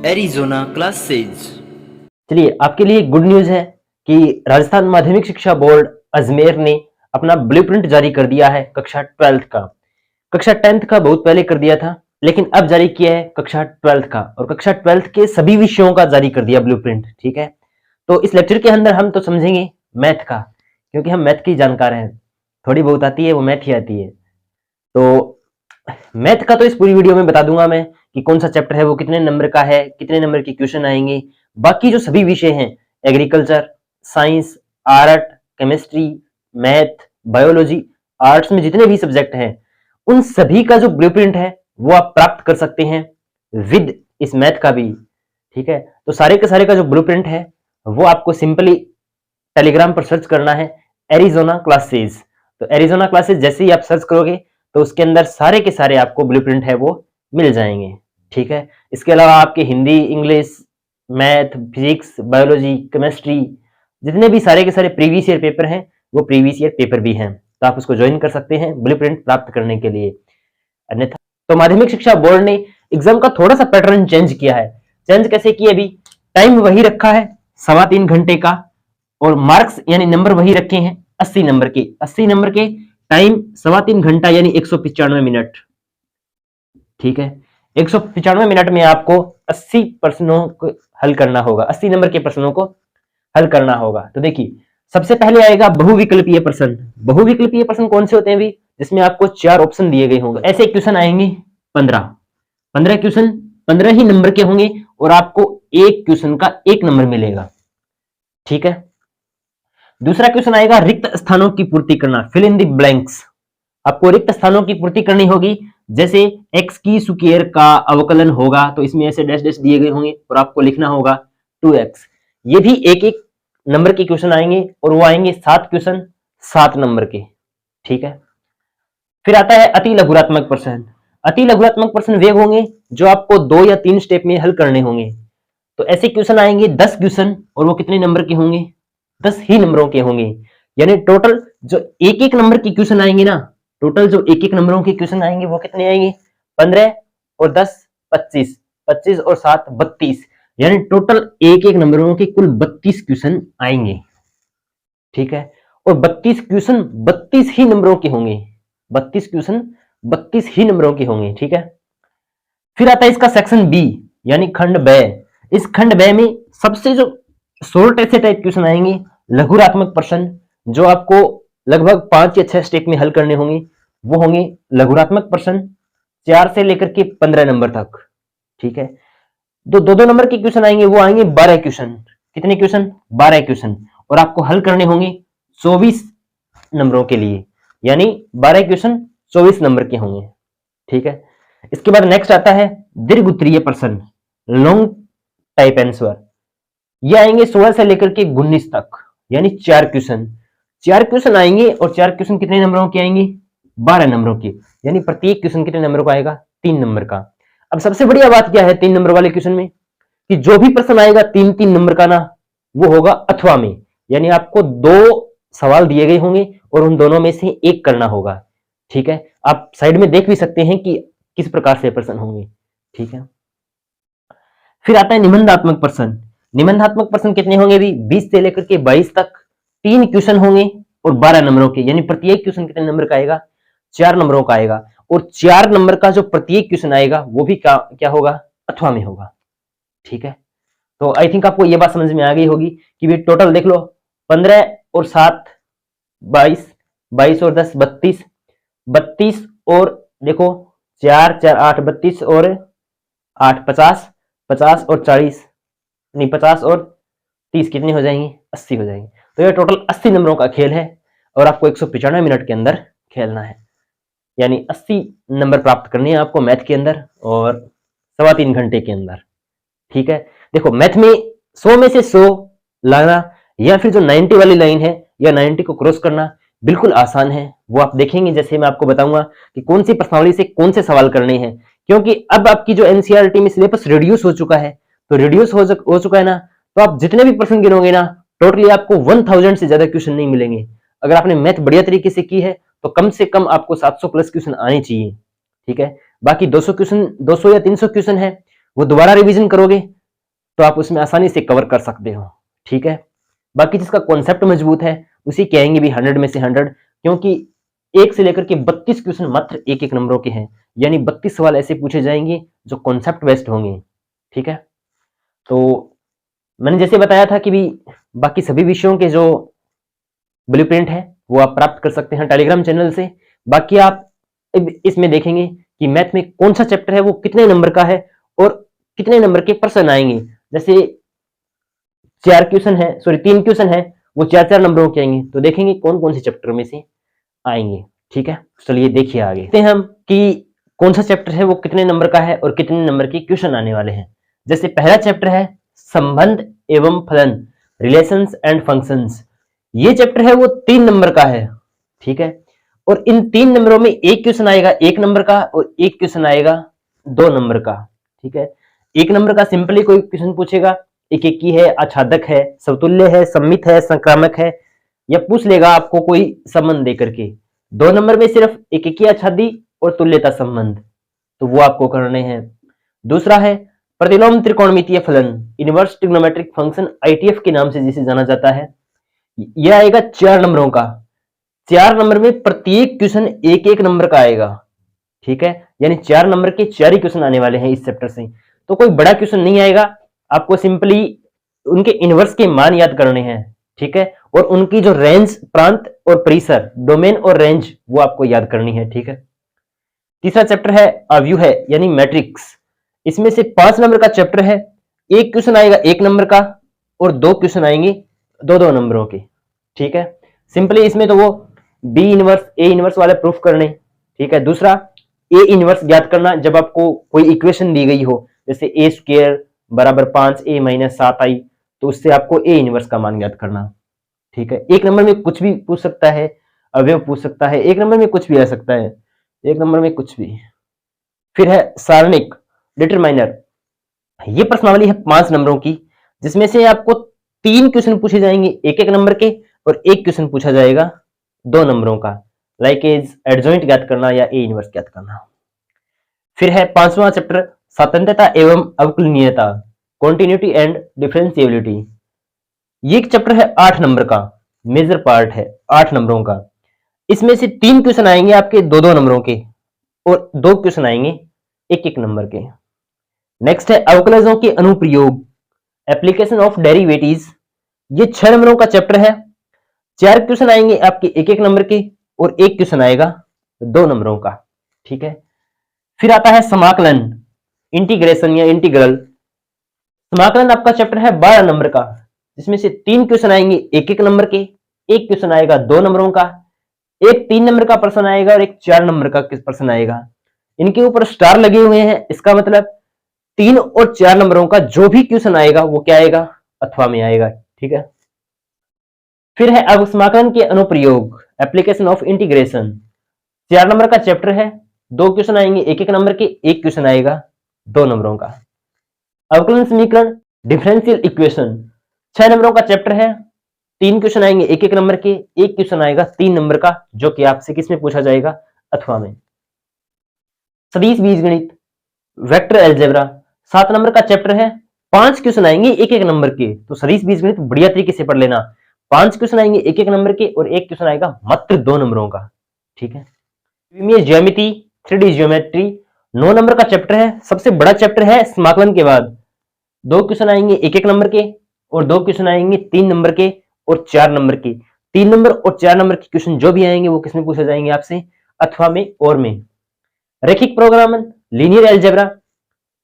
Arizona classes. चलिए, आपके लिए गुड न्यूज है कि राजस्थान माध्यमिक शिक्षा बोर्ड अजमेर ने अपना ब्लूप्रिंट जारी कर दिया है कक्षा 12th का। कक्षा 10th का बहुत पहले कर दिया था, लेकिन अब जारी किया है कक्षा 12th का, और कक्षा 12th के सभी विषयों का जारी कर दिया ब्लूप्रिंट। ठीक है, तो इस लेक्चर के अंदर हम तो समझेंगे मैथ का, क्योंकि हम मैथ के जानकार हैं। थोड़ी बहुत आती है, वो मैथ ही आती है। तो मैथ का तो इस पूरी वीडियो में बता दूंगा मैं कि कौन सा चैप्टर है, वो कितने नंबर का है, कितने नंबर के क्वेश्चन आएंगे। बाकी जो सभी विषय हैं, agriculture, science, art, chemistry, math, biology, arts में जितने भी सब्जेक्ट हैं, उन सभी का जो ब्लूप्रिंट है वो आप प्राप्त कर सकते हैं विद इस मैथ का भी। ठीक है, तो सारे के सारे का जो ब्लूप्रिंट है वो आपको सिंपली टेलीग्राम पर सर्च करना है, एरिज़ोना क्लासेज। तो एरिज़ोना क्लासेज जैसे ही आप सर्च करोगे तो उसके अंदर सारे के सारे आपको ब्लूप्रिंट है वो मिल जाएंगे। ठीक है, इसके अलावा आपके Hindi, English, math, physics, biology, chemistry, जितने भी सारे के सारे प्रीवियस ईयर पेपर हैं वो प्रीवियस ईयर पेपर भी हैं, तो आप उसको ज्वाइन कर सकते हैं ब्लूप्रिंट प्राप्त करने के लिए। अन्यथा तो माध्यमिक शिक्षा बोर्ड ने एग्जाम का थोड़ा सा पैटर्न चेंज किया है। चेंज कैसे किया? अभी टाइम वही रखा है 3.25 घंटे का, और मार्क्स यानी नंबर वही रखे हैं 80 नंबर के। 80 नंबर के, टाइम 3.25 घंटा यानी 195 मिनट। ठीक है, 195 मिनट में आपको 80 प्रश्नों को हल करना होगा, 80 नंबर के प्रश्नों को हल करना होगा। तो देखिए, सबसे पहले आएगा बहुविकल्पीय प्रश्न। बहुविकल्पीय प्रश्न कौन से होते हैं भी? जिसमें आपको 4 ऑप्शन दिए गए होंगे। ऐसे क्वेश्चन आएंगे 15 क्वेश्चन 15 ही नंबर के होंगे, और आपको एक क्वेश्चन का 1 नंबर मिलेगा। ठीक है, दूसरा क्वेश्चन आएगा रिक्त स्थानों की पूर्ति करना, फिल इन द ब्लैंक्स। आपको रिक्त स्थानों की पूर्ति करनी होगी, जैसे x की स्क्वायर का अवकलन होगा तो इसमें ऐसे डैश डैश दिए गए होंगे और आपको लिखना होगा 2x। ये भी एक एक नंबर के क्वेश्चन आएंगे, और वो आएंगे 7 क्वेश्चन 7 नंबर के। ठीक है, फिर आता है अति लघुरात्मक प्रश्न। अति लघुरात्मक प्रश्न वे होंगे जो आपको 2 या 3 स्टेप में हल करने होंगे। तो ऐसे क्वेश्चन आएंगे 10 क्वेश्चन, और वो कितने नंबर के होंगे? 10 ही नंबरों के होंगे। यानी टोटल जो एक एक नंबर के क्वेश्चन आएंगे ना, टोटल जो एक एक नंबरों के क्वेश्चन आएंगे वो कितने आएंगे? 15 और 10 25, 25 और 7 32, यानी टोटल एक एक नंबरों के कुल 32 क्वेश्चन आएंगे। ठीक है, और 32 क्वेश्चन 32 ही नंबरों के होंगे। 32 क्वेश्चन 32 ही नंबरों के होंगे। ठीक है, फिर आता है इसका सेक्शन बी, यानी खंड ब। इस खंड ब में सबसे जो शॉर्ट ऐसे टाइप क्वेश्चन आएंगे, लघुरात्मक प्रश्न, जो आपको लगभग 5 या 6 स्टेप में हल करने होंगे, वो होंगे लघुरात्मक प्रश्न 4 से लेकर के 15 नंबर तक। ठीक है, तो 2-2 नंबर के क्वेश्चन आएंगे, वो आएंगे 12 क्वेश्चन। कितने क्वेश्चन? 12 क्वेश्चन, और आपको हल करने होंगे 24 नंबरों के लिए, यानी 12 क्वेश्चन 24 नंबर के होंगे। ठीक है, इसके बाद नेक्स्ट आता है दीर्घ उत्तरीय प्रश्न, लॉन्ग टाइप आंसर। ये आएंगे 16 से लेकर के 19 तक, यानी 4 क्वेश्चन। 4 क्वेश्चन आएंगे, और 4 क्वेश्चन कितने नंबरों के आएंगे? 12 नंबरों के, यानी प्रत्येक क्वेश्चन कितने नंबर का आएगा? 3 नंबर का। अब सबसे बढ़िया बात क्या है 3 नंबर वाले क्वेश्चन में, कि जो भी प्रश्न आएगा 3-3 नंबर का ना, वो होगा अथवा में। यानी आपको 2 सवाल दिए गए होंगे और उन दोनों में से एक करना होगा। ठीक है, आप साइड में देख भी सकते हैं कि किस प्रकार से प्रश्न होंगे। ठीक है, फिर आता है निबंधात्मक प्रश्न। निबंधात्मक प्रश्न कितने होंगे भी? 20 से लेकर के 22 तक, 3 क्वेश्चन होंगे और 12 नंबरों के, यानी प्रत्येक क्वेश्चन कितने नंबर का आएगा? 4 नंबरों का आएगा, और 4 नंबर का जो प्रत्येक क्वेश्चन आएगा वो भी क्या होगा? अथवा में होगा। ठीक है, तो आई थिंक आपको ये बात समझ में आ गई होगी कि भी टोटल देख लो, 15 और 7 22, 22 और 10 32, 32 और देखो 4 4 8 32 और 8 50, 50 और 40 नहीं 50 और 30 कितने हो जाएंगे? 80 हो जाएंगे। तो ये टोटल 80 नंबरों का खेल है, और आपको 195 मिनट के अंदर खेलना है, यानी 80 नंबर प्राप्त करने हैं आपको मैथ के अंदर, और 3.25 घंटे के अंदर। ठीक है, देखो मैथ में 100 में से 100 लाना, या फिर जो 90 वाली लाइन है या 90 को क्रॉस करना, बिल्कुल आसान है। वो आप देखेंगे, जैसे मैं आपको बताऊंगा कि कौन सी प्रश्नावली से कौन से सवाल करने हैं, क्योंकि अब आपकी जो एनसीईआरटी में सिलेबस रिड्यूस हो चुका है। तो रिड्यूस हो चुका है ना, तो आप जितने भी प्रश्न गिनोगे ना, टोटली आपको 1000 से ज्यादा क्वेश्चन नहीं मिलेंगे। अगर आपने मैथ बढ़िया तरीके से की है तो कम से कम आपको 700 प्लस क्वेश्चन आने चाहिए। ठीक है, बाकी 200 क्वेश्चन 200 या 300 क्वेश्चन है, वो दोबारा रिवीजन करोगे तो आप उसमें आसानी से कवर कर सकते हो। ठीक है, बाकी जिसका कॉन्सेप्ट मजबूत है उसी कहेंगे भी 100 में से 100, क्योंकि 1 से लेकर के 32 क्वेश्चन मात्र एक एक नंबरों के हैं, यानी 32 सवाल ऐसे पूछे जाएंगे जो कॉन्सेप्ट बेस्ड होंगे। ठीक है, तो मैंने जैसे बताया था कि भी बाकी सभी विषयों के जो ब्लूप्रिंट है वो आप प्राप्त कर सकते हैं टेलीग्राम चैनल से। बाकी आप इसमें देखेंगे कि मैथ में कौन सा चैप्टर है वो कितने नंबर का है और कितने नंबर के प्रश्न आएंगे। जैसे 3 क्वेश्चन है वो 4 नंबरों के आएंगे, तो देखेंगे कौन कौन से चैप्टर में से आएंगे। ठीक है, चलिए देखिए आगे देखते हैं हम कि कौन सा चैप्टर है वो कितने नंबर का है और कितने नंबर के क्वेश्चन आने वाले हैं। जैसे पहला चैप्टर है संबंध एवं फलन, रिलेशंस एंड फंक्शंस। ये चैप्टर है वो 3 नंबर का है। ठीक है, और इन 3 नंबरों में एक क्वेश्चन आएगा 1 नंबर का और एक क्वेश्चन आएगा 2 नंबर का। ठीक है, 1 नंबर का सिंपली कोई क्वेश्चन पूछेगा, एकेकी है, आच्छादक है, समतुल्य है, सम्मित है, संक्रामक है, या पूछ लेगा आपको कोई संबंध दे करके। 2 नंबर में सिर्फ एकेकी, आच्छादी और तुल्यता संबंध, तो वो आपको करने हैं। दूसरा है प्रतिलोम त्रिकोणमितीय फलन, इनवर्स ट्रिग्नोमेट्रिक फंक्शन, आईटीएफ के नाम से जिसे जाना जाता है। यह आएगा 4 नंबरों का। 4 नंबर में प्रत्येक क्वेश्चन एक एक नंबर का आएगा। ठीक है, यानी 4 नंबर के 4 ही क्वेश्चन आने वाले हैं इस चैप्टर से। तो कोई बड़ा क्वेश्चन नहीं आएगा, आपको सिंपली उनके इनवर्स के मान याद करने हैं। ठीक है, और उनकी जो रेंज, प्रांत और परिसर, डोमेन और रेंज, वो आपको याद करनी है। ठीक है, तीसरा चैप्टर है अव्यूह यानी मैट्रिक्स। इसमें से 5 नंबर का चैप्टर है। एक क्वेश्चन आएगा 1 नंबर का और 2 क्वेश्चन आएंगे 2-2 नंबरों के। ठीक है, सिंपली इसमें तो वो बी इनवर्स, ए इनवर्स वाले प्रूफ करने। ठीक है, दूसरा ए इनवर्स ज्ञात करना, जब आपको कोई इक्वेशन दी गई हो, जैसे ए स्क्वायर बराबर 5a माइनस 7i, तो उससे आपको ए इनवर्स का मान ज्ञात करना। ठीक है, 1 नंबर में कुछ भी पूछ सकता है, अवयव पूछ सकता है, 1 नंबर में कुछ भी आ सकता है, 1 नंबर में कुछ भी। फिर है सारणिक, डिटरमाइनर। ये प्रश्नावली है 5 नंबरों की, जिसमें से आपको 3 क्वेश्चन पूछे जाएंगे 1-1 नंबर के और 1 क्वेश्चन पूछा जाएगा 2 नंबरों का, लाइक एज, एडजॉइंट ज्ञात करना या ए इनवर्स ज्ञात करना। फिर है 5वां चैप्टर स्वतंत्रता एवं अवकलनीयता, कॉन्टिन्यूटी एंड डिफरेंशिएबिलिटी। ये एक चैप्टर है 8 नंबर का, मेजर पार्ट है 8 नंबरों का। इसमें से 3 क्वेश्चन आएंगे आपके 2-2 नंबरों के और 2 क्वेश्चन आएंगे 1-1 नंबर के। नेक्स्ट है अवकलजों के अनुप्रयोग, एप्लीकेशन ऑफ डेरिवेटिव्स। ये 6 नंबरों का चैप्टर है। 4 क्वेश्चन आएंगे आपके 1-1 नंबर के और 1 क्वेश्चन आएगा 2 नंबरों का। ठीक है, फिर आता है समाकलन, इंटीग्रेशन या इंटीग्रल। समाकलन आपका चैप्टर है 12 नंबर का, जिसमें से 3 क्वेश्चन आएंगे 1-1 नंबर के, 1 क्वेश्चन आएगा 2 नंबरों का, एक 3 नंबर का प्रश्न आएगा और एक 4 नंबर का प्रश्न आएगा। इनके ऊपर स्टार लगे हुए हैं, इसका मतलब 3 और 4 नंबरों का जो भी क्वेश्चन आएगा वो क्या आएगा, अथवा में आएगा। ठीक है, फिर है अब समाकलन के अनुप्रयोग, एप्लीकेशन ऑफ इंटीग्रेशन। 4 नंबर का चैप्टर है, 2 क्वेश्चन आएंगे 1-1 नंबर के, 1 क्वेश्चन आएगा 2 नंबरों का। अवकलन समीकरण, डिफरेंशियल इक्वेशन, 6 नंबरों का चैप्टर है। 3 क्वेश्चन आएंगे 1-1 नंबर के, 1 क्वेश्चन आएगा 3 नंबर का, जो कि आपसे किस में पूछा जाएगा, अथवा में। सदिश बीजगणित, वेक्टर अलजेब्रा, 7 नंबर का चैप्टर है। 5 क्वेश्चन आएंगे 1-1 नंबर के, तो सदिश बीजगणित बढ़िया तरीके से पढ़ लेना। 5 क्वेश्चन आएंगे 1-1 नंबर के और 1 क्वेश्चन आएगा मात्र 2 नंबरों का। ठीक है, ज्यामिति, 3D ज्योमेट्री, 9 नंबर का चैप्टर है, सबसे बड़ा चैप्टर है समाकलन के बाद। 2 क्वेश्चन आएंगे 1-1 नंबर के और 2 क्वेश्चन आएंगे 3 नंबर के और 4 नंबर के। 3 नंबर और 4 नंबर के क्वेश्चन जो भी आएंगे वो किसमें पूछे जाएंगे आपसे, अथवा में और में। रैखिक प्रोग्रामन, लीनियर अलजेब्रा,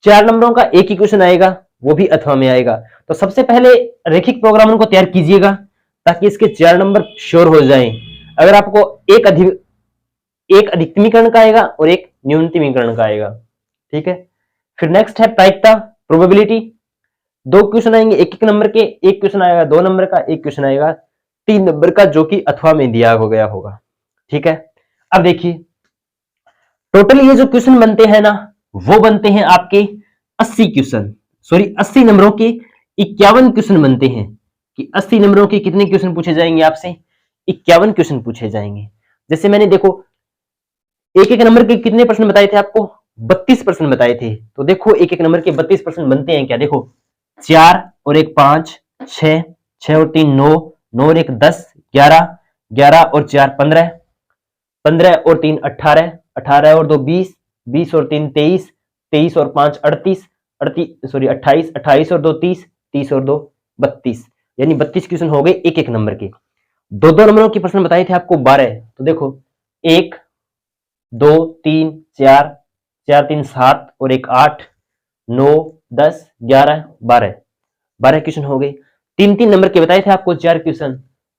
4 नंबरों का एक ही क्वेश्चन आएगा, वो भी अथवा में आएगा। तो सबसे पहले रैखिक प्रोग्रामन को तैयार कीजिएगा ताकि इसके 4 नंबर श्योर हो जाएं। अगर आपको एक अधिकतमीकरण का आएगा और एक न्यूनतमीकरण का आएगा। ठीक है, फिर नेक्स्ट है प्रायिकता, प्रोबेबिलिटी। 2 क्वेश्चन आएंगे 1-1 नंबर के, 1 क्वेश्चन आएगा 2 नंबर का, 1 क्वेश्चन आएगा 3 नंबर का, जो कि अथवा में दिया हो गया होगा। ठीक है, अब देखिए टोटल ये जो क्वेश्चन बनते हैं ना, वो बनते हैं आपके 80 क्वेश्चन, सॉरी 80 नंबरों के 51 क्वेश्चन बनते हैं। कि 80 नंबरों के कितने क्वेश्चन पूछे जाएंगे आपसे, 51 क्वेश्चन पूछे जाएंगे। जैसे मैंने देखो 1-1 नंबर के कितने प्रश्न बताए थे आपको, 32% बताए थे। तो देखो एक एक नंबर के 32% बनते हैं क्या, देखो 4 और 1 5, 6, 6 और 3 9, 9 और 1 10, 11, 11 और 4 15, 15 और 3 18, 18 और 2 20, 20 और 3 23, 23 और 5 38, 38 सॉरी 28, 28 और 2 30, 30 और 2 32, यानी 32 क्वेश्चन हो गए एक एक नंबर के। दो दो नंबरों के प्रश्न बताए थे आपको 12। तो देखो 1 2 3 4, 4 3 7 और 1 8, 9 10 11 12, 12 क्वेश्चन हो गए। तीन तीन नंबर के बताए थे आपको 4 क्वेश्चन।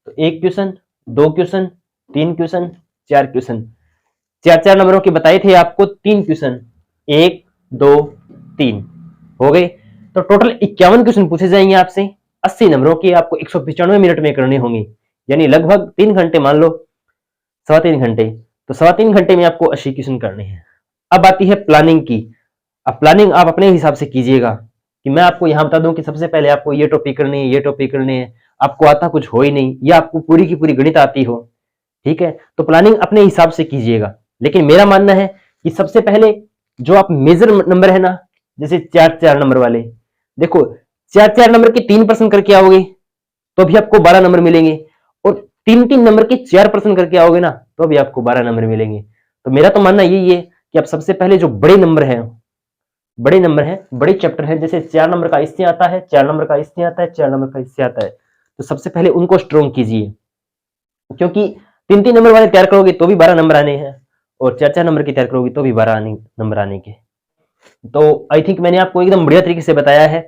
तो 1 क्वेश्चन, 2 क्वेश्चन, 3 क्वेश्चन, 4 क्वेश्चन। चार चार नंबरों के बताए थे आपको 3 क्वेश्चन, 1 2 3 हो गए। तो टोटल 51 क्वेश्चन पूछे जाएंगे आपसे। 80 नंबरों के आपको 195 मिनट में करने होंगे, यानी लगभग 3 घंटे, मान लो 3.25 घंटे। तो 3.25 घंटे में आपको 80 क्वेश्चन करने हैं। अब आती है प्लानिंग की। अब प्लानिंग आप अपने हिसाब से कीजिएगा कि मैं आपको यहां बता दूं कि सबसे पहले आपको ये टॉपिक करनी है, ये टॉपिक करने हैं, आपको आता कुछ हो ही नहीं या आपको पूरी की पूरी गणित आती हो, ठीक है, तो प्लानिंग अपने हिसाब से कीजिएगा। लेकिन मेरा मानना है कि सबसे पहले जो आप मेजर नंबर है ना, जैसे 4 नंबर वाले, देखो 4 नंबर के 3% करके आओगे तो भी आपको 12 नंबर मिलेंगे, और 3 नंबर के 4% करके आओगे ना तो भी आपको 12 नंबर मिलेंगे। तो मेरा तो मानना यही है कि आप सबसे पहले जो बड़े नंबर हैं, बड़े चैप्टर हैं, जैसे 4 नंबर का इससे आता है, 4 नंबर का इससे आता है, 4 नंबर का इससे आता है, तो सबसे पहले उनको स्ट्रॉन्ग कीजिए, क्योंकि 3 नंबर वाले तैयार करोगे तो भी 12 नंबर आने हैं, और 4 नंबर की तैयार करोगे तो भी 12 नंबर आने के। तो आई थिंक मैंने आपको एकदम बढ़िया तरीके से बताया है।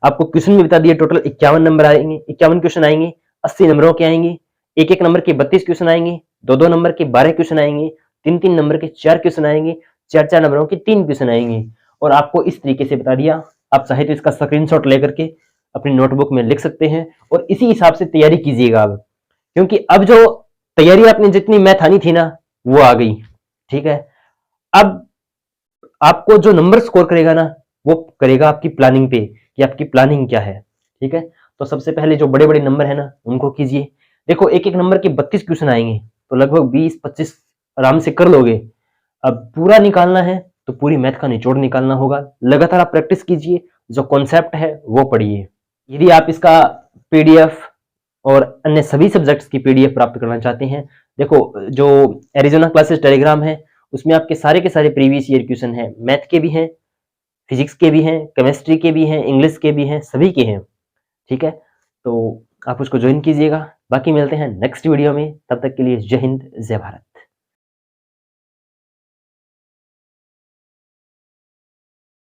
आपको क्वेश्चन भी बता दिए, टोटल 51 नंबर आएंगे, 51 क्वेश्चन आएंगे, 80 नंबरों के आएंगे, एक एक नंबर के 32 क्वेश्चन आएंगे, दो दो नंबर के 12 क्वेश्चन आएंगे, 3 नंबर के 4 क्वेश्चन आएंगे, 4 नंबरों के 3 क्वेश्चन आएंगे। और आपको इस तरीके से बता दिया, आप चाहे तो इसका स्क्रीनशॉट लेकर के अपनी नोटबुक में लिख सकते हैं और इसी हिसाब से तैयारी कीजिएगा अब, क्योंकि अब जो तैयारी आपने जितनी मैथ आनी थी ना वो आ गई, ठीक है। अब आपको जो नंबर स्कोर करेगा ना वो करेगा आपकी प्लानिंग पे, कि आपकी प्लानिंग क्या है, ठीक है। तो सबसे पहले जो बड़े बड़े नंबर है ना उनको कीजिए। देखो एक एक नंबर के 32 क्वेश्चन आएंगे, तो लगभग 20-25 आराम से कर लोगे। अब पूरा निकालना है तो पूरी मैथ का निचोड़ निकालना होगा। लगातार आप प्रैक्टिस कीजिए, जो कॉन्सेप्ट है वो पढ़िए। यदि आप इसका पीडीएफ और अन्य सभी सब्जेक्ट्स की पीडीएफ प्राप्त करना चाहते हैं, देखो जो एरिजोना क्लासेस टेलीग्राम है उसमें आपके सारे के सारे प्रीवियस ईयर क्वेश्चन हैं, मैथ के भी हैं, फिजिक्स के भी हैं, केमिस्ट्री के भी हैं, इंग्लिश के भी हैं, सभी के हैं, ठीक है। तो आप उसको ज्वाइन कीजिएगा। बाकी मिलते हैं नेक्स्ट वीडियो में, तब तक के लिए जय हिंद जय भारत।